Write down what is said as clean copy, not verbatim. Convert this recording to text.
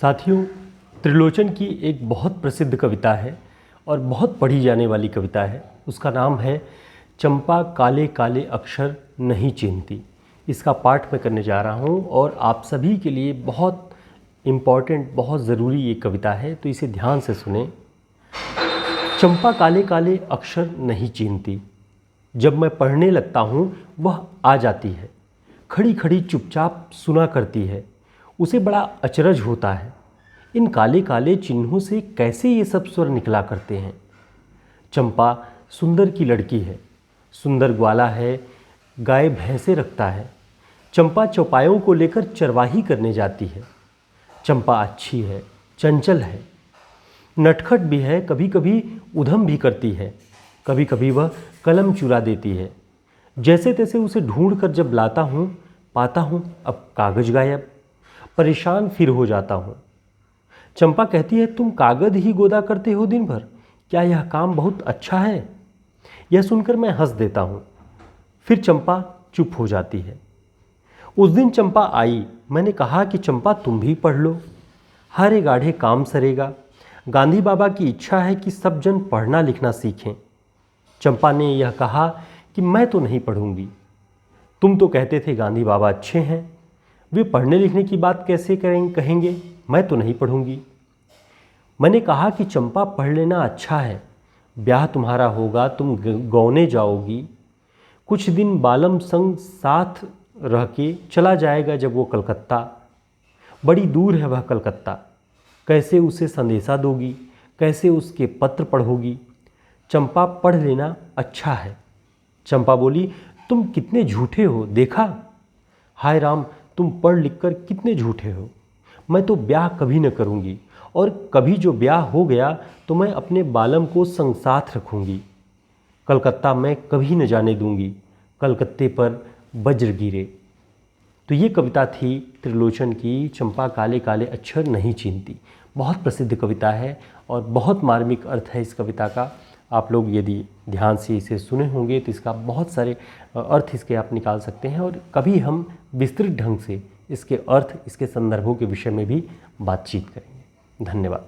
साथियों, त्रिलोचन की एक बहुत प्रसिद्ध कविता है और बहुत पढ़ी जाने वाली कविता है। उसका नाम है चंपा काले काले अक्षर नहीं चिन्हती। इसका पाठ मैं करने जा रहा हूँ और आप सभी के लिए बहुत इम्पॉर्टेंट, बहुत ज़रूरी ये कविता है, तो इसे ध्यान से सुने। चंपा काले काले अक्षर नहीं चिन्हती, जब मैं पढ़ने लगता हूँ वह आ जाती है, खड़ी खड़ी चुपचाप सुना करती है। उसे बड़ा अचरज होता है, इन काले काले चिन्हों से कैसे ये सब स्वर निकला करते हैं। चंपा सुंदर की लड़की है, सुंदर ग्वाला है, गाय भैंसे रखता है। चंपा चौपायों को लेकर चरवाही करने जाती है। चंपा अच्छी है, चंचल है, नटखट भी है, कभी कभी उधम भी करती है, कभी कभी वह कलम चुरा देती है। जैसे तैसे उसे ढूंढ कर जब लाता हूँ, पाता हूँ अब कागज गायब, परेशान फिर हो जाता हूँ। चंपा कहती है, तुम कागज ही गोदा करते हो दिन भर, क्या यह काम बहुत अच्छा है? यह सुनकर मैं हंस देता हूँ। फिर चंपा चुप हो जाती है। उस दिन चंपा आई, मैंने कहा कि चंपा तुम भी पढ़ लो, हरे गाढ़े काम सरेगा। गांधी बाबा की इच्छा है कि सब जन पढ़ना लिखना सीखें। चंपा ने यह कहा कि मैं तो नहीं पढ़ूंगी। तुम तो कहते थे गांधी बाबा अच्छे हैं, वे पढ़ने लिखने की बात कैसे कहेंगे? मैं तो नहीं पढ़ूंगी। मैंने कहा कि चंपा पढ़ लेना अच्छा है, ब्याह तुम्हारा होगा, तुम गौने जाओगी, कुछ दिन बालम संग साथ रह के चला जाएगा जब वो कलकत्ता। बड़ी दूर है वह कलकत्ता, कैसे उसे संदेशा दोगी, कैसे उसके पत्र पढ़ोगी? चंपा पढ़ लेना अच्छा है। चंपा बोली, तुम कितने झूठे हो देखा? हाय राम, तुम पढ़ लिख कर कितने झूठे हो। मैं तो ब्याह कभी न करूँगी, और कभी जो ब्याह हो गया तो मैं अपने बालम को संग साथ रखूँगी। कलकत्ता मैं कभी न जाने दूँगी, कलकत्ते पर वज्र गिरे। तो ये कविता थी त्रिलोचन की, चंपा काले काले अक्षर नहीं चिन्हती। बहुत प्रसिद्ध कविता है और बहुत मार्मिक अर्थ है इस कविता का। आप लोग यदि ध्यान से इसे सुने होंगे तो इसका बहुत सारे अर्थ इसके आप निकाल सकते हैं, और कभी हम विस्तृत ढंग से इसके अर्थ, इसके संदर्भों के विषय में भी बातचीत करेंगे। धन्यवाद।